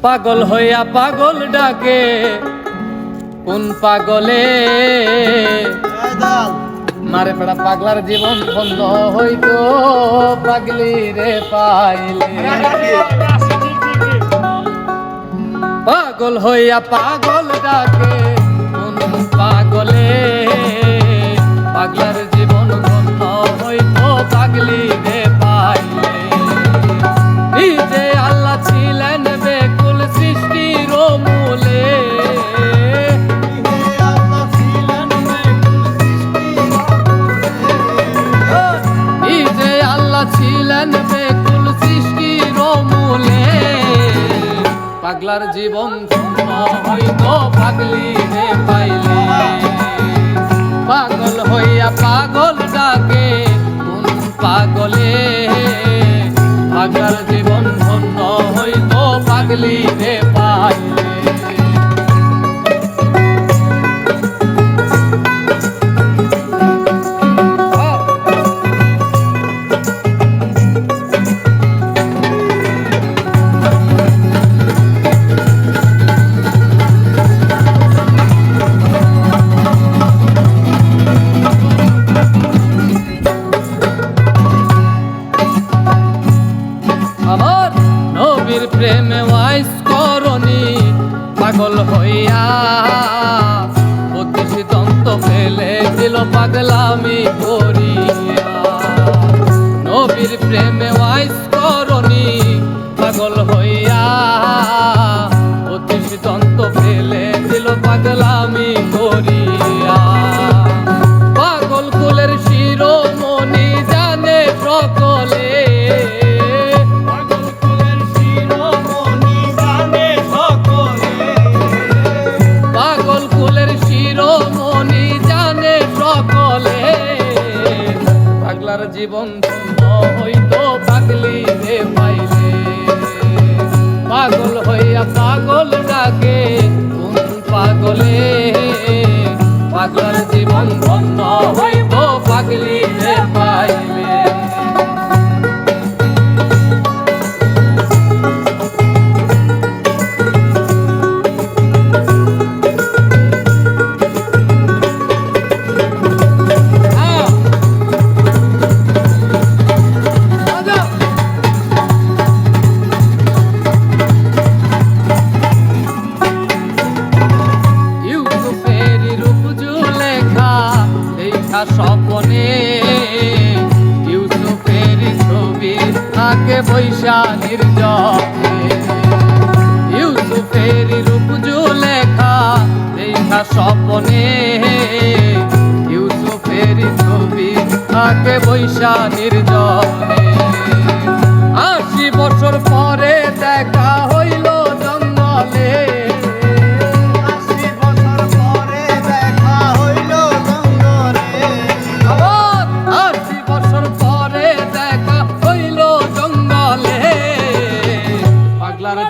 পাগল হইয়া পাগল ডাকে কোন পাগলে মারে পড়া পাগলার জীবন ধন্য হইতো পাগলি রে পাইলে পাগল হইয়া পাগল ডাকে কোন পাগলে পাগলার জীবন ধন্য হইতো পাগলি রে পাইলে নিজে আল্লাহ ছিলেন বেকুল সৃষ্টির মূলে নিজে আল্লাহ ছিলেন বেকুল সৃষ্টির মূলে পাগলার জীবন ধন্য হইতো পাগলি রে পাইলে পাগল হইয়া পাগল ডাকে কোন পাগলে পাগলার জীবন ধন্য হইতো পাগলি রে পাইলে আমার নবীর প্রেমে ওয়াইস করনি পাগল হইয়া পঁচিশ দন্ত ফেলে দিল পাগলামি করিয়া নবীর প্রেমে ওয়াইস করনি পাগল হইয়া পঁচিশ দন্ত ফেলে দিল পাগলামি করিয়া পাগল কুলের শিরোমণি জানে সকলে শিরোমণি জানে সকলে পাগলার জীবন ধন্য হইতো পাগলি রে পাইলে পাগল হইয়া পাগল ডাকে কোন পাগলে পাগলার জীবন ধন্য হইতো পাগলি রে পাইলে স্বপনে ইউসুফের ছবি থাকে বৈশা নির্জনে ইউসুফের রূপজু লেখা দেখা স্বপনে ইউসুফের ছবি থাকে বৈশা নির্জনে 80 বছর পরে দেখা হইল জঙ্গলে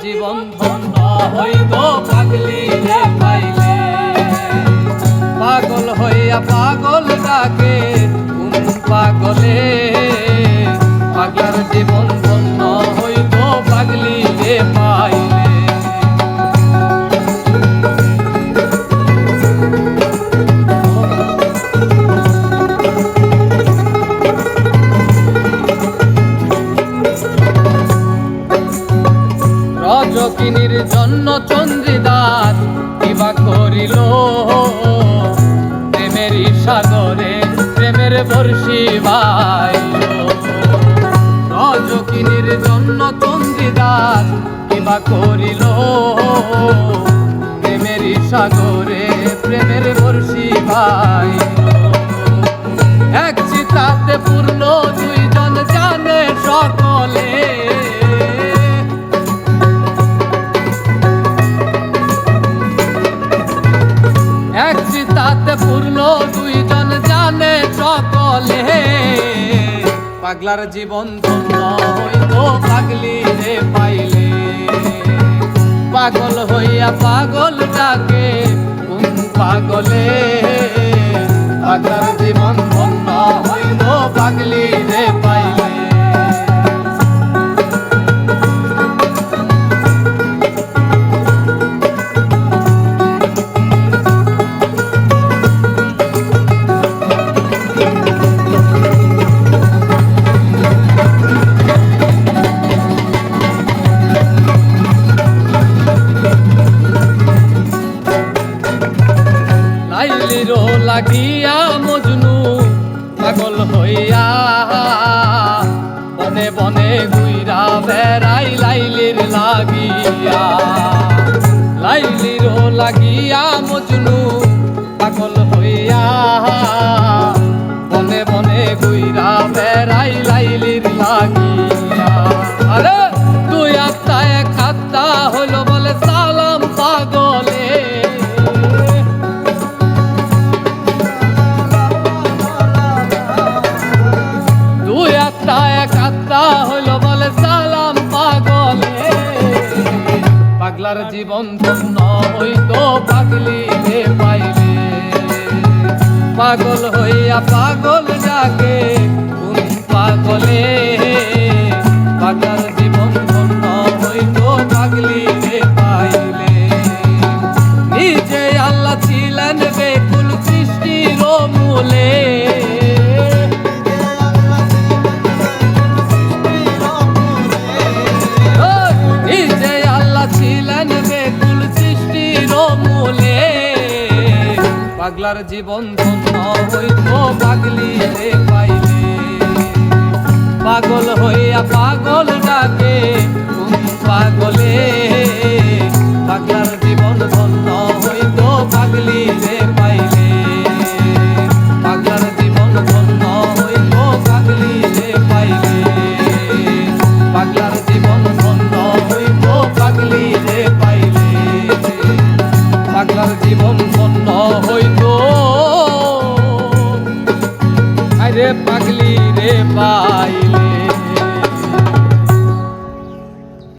জীবন ধন্য হইত পাগলি রে পাইলে পাগল হইয়া পাগল ডাকে কোন পাগলে পাগলার জীবন ধন্য হইত পাগলি রে পাইলে রজকিনীর জন্য চন্দ্রিদাস কিবা করিল প্রেমের সাগরে প্রেমের বর্ষি বাইল রজকিনীর জন্য চন্দ্রিদাস কিবা করিল প্রেমের সাগরে প্রেমের বর্ষি বাইল এক চিতাতে পূর্ণ দুইজন জানে সকলে তাতে পূর্ণ দুইজন জানে সকলে পাগলার জীবন ধন্য হইত পাগলি রে পাইলে পাগল হইয়া পাগল ডাকে কোন পাগলে পাগলার জীবন ধন্য হইত পাগলি রে পাইলে লাগিয়া মজনু পাগল হইয়া বনে বনে ঘুইরা বেড়াই লাইলির লাগিয়া লাইলির লাগিয়া মজনু পাগল হইয়া বনে বনে ঘুইরা বেড়াই লাইলির লাগিয়া আরে দুই আত্মা এক আত্মা হইল বলে সালাম পাগলে দুই আত্মা এক আত্মা হইল বলে সালাম পাগলে পাগলার জীবন ধন্য হইতো পাগলি রে পাইলে পাগল হইয়া পাগল ডাকে কোন পাগলে পাগলার জীবন ধন্য হইতো পাগলি রে পাইলে নিজে আল্লাহ ছিলেন বেকুল সৃষ্টির মূলে নিজে আল্লাহ ছিলেন বেকুল সৃষ্টির মূলে পাগলার জীবন ধন্য হইতো পাগলি রে পাইলে পাগল হইয়া পাগল ডাকে কোন পাগলে পাগলার জীবন ধন্য হইতো পাগলি রে পাইলে পাগলার জীবন ধন্য হইতো পাগলি রে পাইলে পাগলার জীবন ধন্য হইতো পাগলি রে পাইলে পাগলার জীবন ধন্য হইতো আরে পাগলি রে পাইলে।